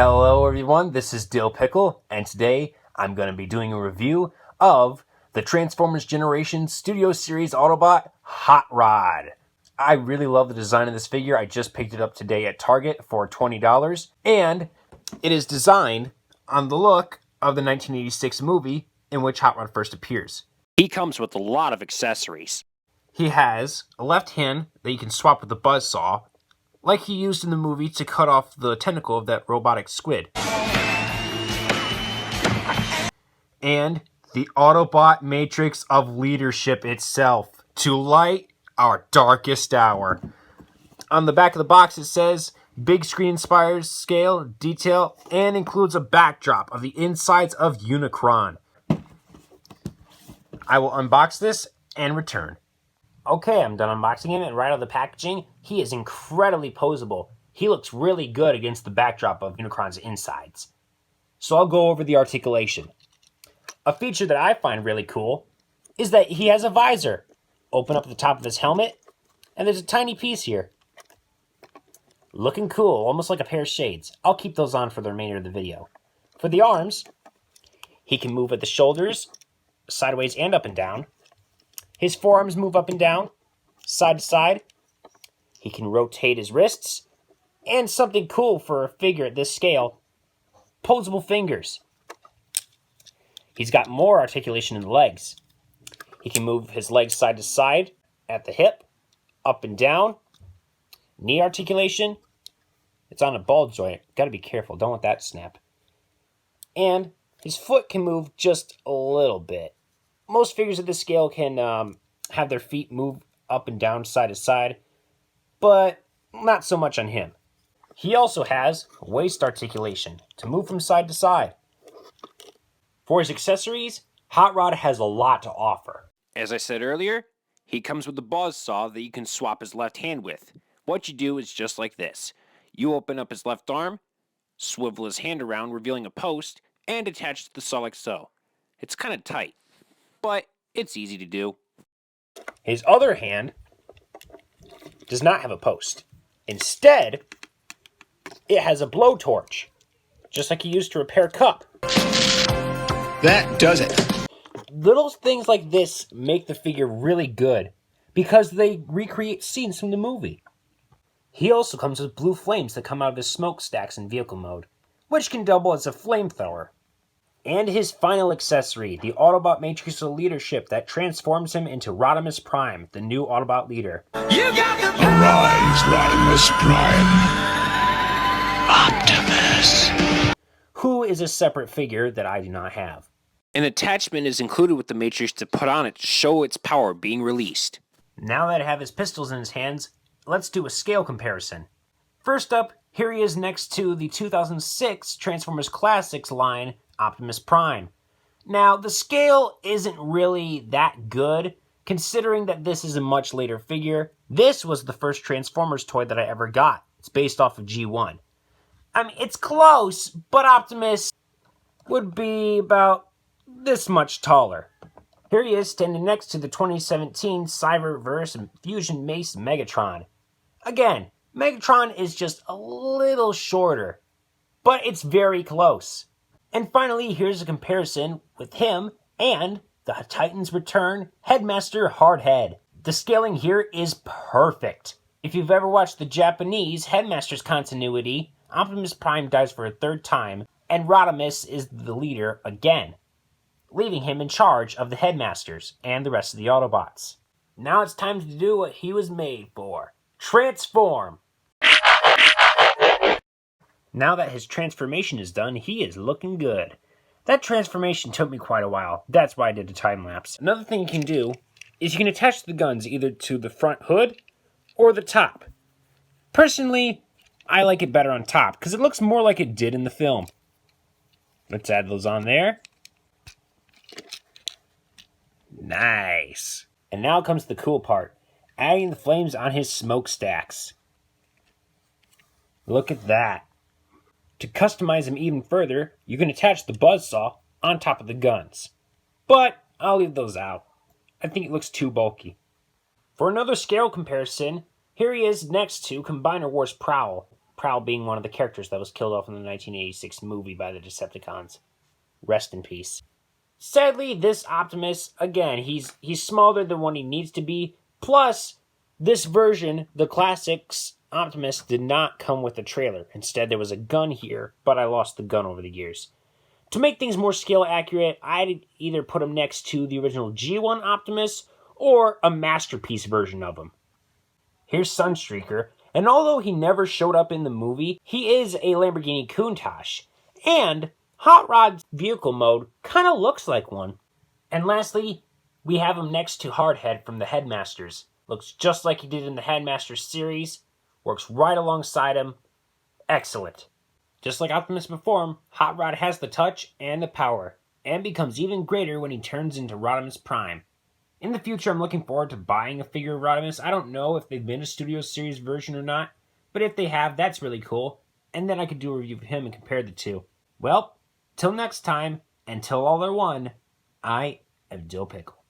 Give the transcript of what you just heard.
Hello everyone, this is Dill Pickle, and today I'm going to be doing a review of the Transformers Generation Studio Series Autobot Hot Rod. I really love the design of this figure. I just picked it up today at Target for $20, and it is designed on the look of the 1986 movie in which Hot Rod first appears. He comes with a lot of accessories. He has a left hand that you can swap with the buzzsaw, like he used in the movie to cut off the tentacle of that robotic squid. And the Autobot Matrix of Leadership itself, to light our darkest hour. On the back of the box it says, big screen inspires scale, detail, and includes a backdrop of the insides of Unicron. I will unbox this and return. Okay, I'm done unboxing him, and right out of the packaging, he is incredibly posable. He looks really good against the backdrop of Unicron's insides. So I'll go over the articulation. A feature that I find really cool is that he has a visor. Open up the top of his helmet, and there's a tiny piece here. Looking cool, almost like a pair of shades. I'll keep those on for the remainder of the video. For the arms, he can move at the shoulders, sideways and up and down. His forearms move up and down, side to side. He can rotate his wrists. And something cool for a figure at this scale, posable fingers. He's got more articulation in the legs. He can move his legs side to side at the hip, up and down. Knee articulation. It's on a ball joint. Gotta be careful, don't let that snap. And his foot can move just a little bit. Most figures at this scale can have their feet move up and down side to side, but not so much on him. He also has waist articulation to move from side to side. For his accessories, Hot Rod has a lot to offer. As I said earlier, he comes with a buzzsaw that you can swap his left hand with. What you do is just like this. You open up his left arm, swivel his hand around, revealing a post, and attach to the saw like so. It's kind of tight, but it's easy to do. His other hand does not have a post. Instead, it has a blowtorch, just like he used to repair Cup. That does it. Little things like this make the figure really good because they recreate scenes from the movie. He also comes with blue flames that come out of his smokestacks in vehicle mode, which can double as a flamethrower. And his final accessory, the Autobot Matrix of Leadership that transforms him into Rodimus Prime, the new Autobot leader. You got the power! Arise, Rodimus Prime. Optimus. Who is a separate figure that I do not have. An attachment is included with the Matrix to put on it to show its power being released. Now that I have his pistols in his hands, let's do a scale comparison. First up, here he is next to the 2006 Transformers Classics line, Optimus Prime. Now, the scale isn't really that good, considering that this is a much later figure. This was the first Transformers toy that I ever got. It's based off of G1. I mean, it's close, but Optimus would be about this much taller. Here he is standing next to the 2017 Cyberverse Fusion Mace Megatron. Again, Megatron is just a little shorter, but it's very close. And finally, here's a comparison with him and the Titans Return Headmaster Hardhead. The scaling here is perfect. If you've ever watched the Japanese Headmaster's continuity, Optimus Prime dies for a third time, and Rodimus is the leader again, leaving him in charge of the Headmasters and the rest of the Autobots. Now it's time to do what he was made for. Transform! Now that his transformation is done, he is looking good. That transformation took me quite a while. That's why I did a time lapse. Another thing you can do is you can attach the guns either to the front hood or the top. Personally, I like it better on top because it looks more like it did in the film. Let's add those on there. Nice. And now comes the cool part, adding the flames on his smokestacks. Look at that. To customize him even further, you can attach the buzzsaw on top of the guns. But I'll leave those out. I think it looks too bulky. For another scale comparison, here he is next to Combiner Wars Prowl. Prowl being one of the characters that was killed off in the 1986 movie by the Decepticons. Rest in peace. Sadly, this Optimus, again, he's smaller than what he needs to be. Plus, this version, the classics Optimus, did not come with a trailer. Instead, there was a gun here, but I lost the gun over the years. To make things more scale accurate, I'd either put him next to the original G1 Optimus or a masterpiece version of him. Here's Sunstreaker, and although he never showed up in the movie, he is a Lamborghini Countach, and Hot Rod's vehicle mode kind of looks like one. And lastly, we have him next to Hardhead from the Headmasters. Looks just like he did in the Headmasters series, works right alongside him. Excellent. Just like Optimus before him, Hot Rod has the touch and the power, and becomes even greater when he turns into Rodimus Prime. In the future, I'm looking forward to buying a figure of Rodimus. I don't know if they've been a Studio Series version or not, but if they have, that's really cool, and then I could do a review of him and compare the two. Well, till next time, and till all are one, I am Dill Pickle.